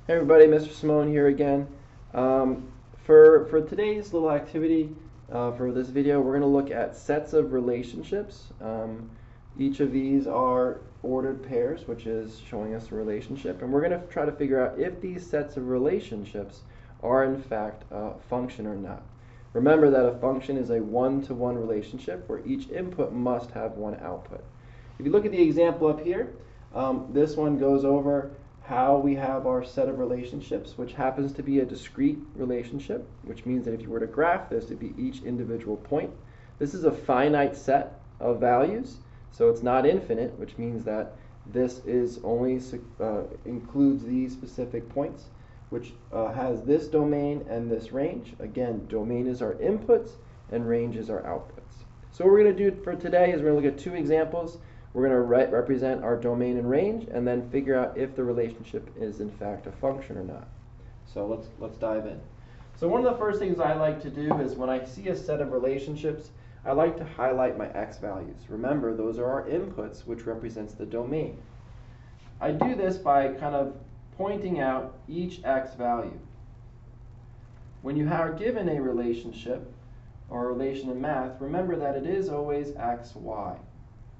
Hey everybody, Mr. Simone here again. For today's little activity, for this video, we're going to look at sets of relationships. Each of these are ordered pairs, which is showing us a relationship, and we're going to try to figure out if these sets of relationships are in fact a function or not. Remember that a function is a one-to-one relationship where each input must have one output. If you look at the example up here, this one goes over how we have our set of relationships, which happens to be a discrete relationship, which means that if you were to graph this, it'd be each individual point. This is a finite set of values, so it's not infinite, which means that this is only includes these specific points, which has this domain and this range. Again, domain is our inputs and range is our outputs. So what we're going to do for today is we're going to look at two examples. We're going to represent our domain and range and then figure out if the relationship is in fact a function or not. So let's dive in. So one of the first things I like to do is when I see a set of relationships, I like to highlight my x values. Remember, those are our inputs, which represents the domain. I do this by kind of pointing out each x value. When you are given a relationship or a relation in math, remember that it is always x, y.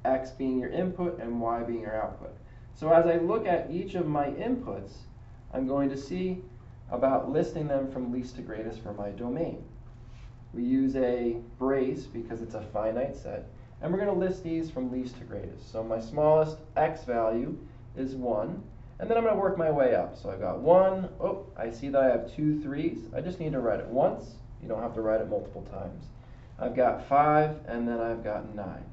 X being your input and y being your output. So as I look at each of my inputs, I'm going to see about listing them from least to greatest for my domain. We use a brace because it's a finite set, and we're going to list these from least to greatest. So my smallest x value is 1, and then I'm going to work my way up. So I've got 1, oh, I see that I have 2 3s. I just need to write it once. You don't have to write it multiple times. I've got 5, and then I've got 9.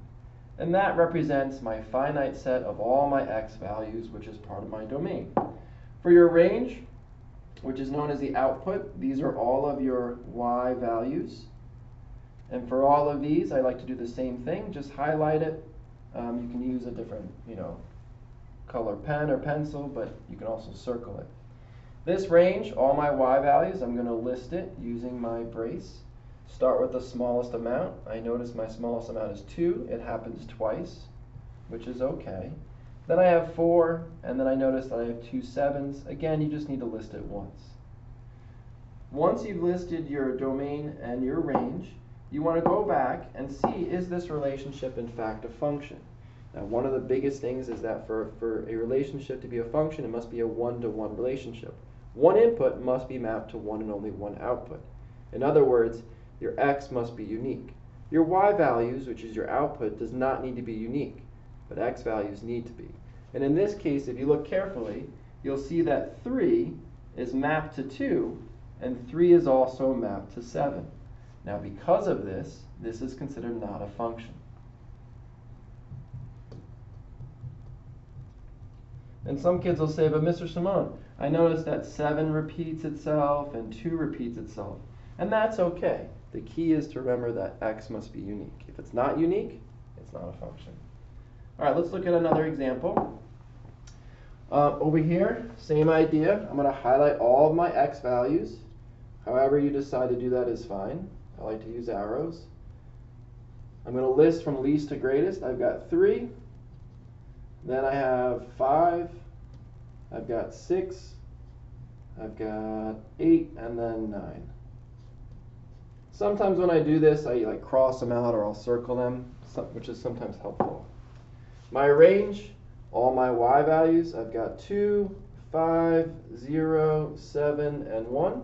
And that represents my finite set of all my x values, which is part of my domain. For your range, which is known as the output, these are all of your y values. And for all of these, I like to do the same thing. Just highlight it. You can use a different, color pen or pencil, but you can also circle it. This range, all my y values, I'm going to list it using my brace. Start with the smallest amount. I notice my smallest amount is 2. It happens twice, which is okay. Then I have 4, and then I notice that I have 2 7s. Again, you just need to list it once. Once you've listed your domain and your range, you want to go back and see, is this relationship in fact a function? Now, one of the biggest things is that for a relationship to be a function, it must be a one-to-one relationship. One input must be mapped to one and only one output. In other words, your x must be unique. Your y values, which is your output, does not need to be unique, but x values need to be. And in this case, if you look carefully, you'll see that 3 is mapped to 2, and 3 is also mapped to 7. Now, because of this, this is considered not a function. And some kids will say, but Mr. Simone, I noticed that 7 repeats itself and 2 repeats itself. And that's okay. The key is to remember that x must be unique. If it's not unique, it's not a function. All right, let's look at another example. Over here, same idea. I'm going to highlight all of my x values. However you decide to do that is fine. I like to use arrows. I'm going to list from least to greatest. I've got 3. Then I have 5. I've got 6. I've got 8, and then 9. Sometimes when I do this, I cross them out or I'll circle them, which is sometimes helpful. My range, all my y values, I've got 2, 5, 0, 7, and 1.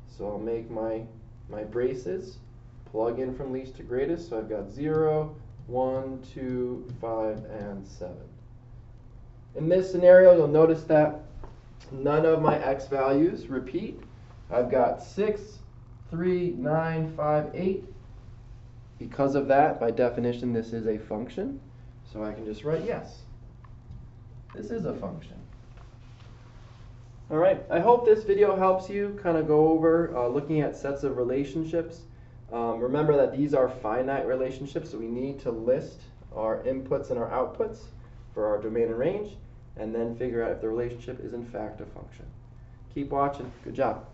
So I'll make my braces, plug in from least to greatest. So I've got 0, 1, 2, 5, and 7. In this scenario, you'll notice that none of my x values repeat. I've got 6, 3, 9, 5, 8. Because of that, by definition, this is a function. So I can just write yes. This is a function. All right, I hope this video helps you kind of go over looking at sets of relationships. Remember that these are finite relationships, so we need to list our inputs and our outputs for our domain and range, and then figure out if the relationship is in fact a function. Keep watching. Good job.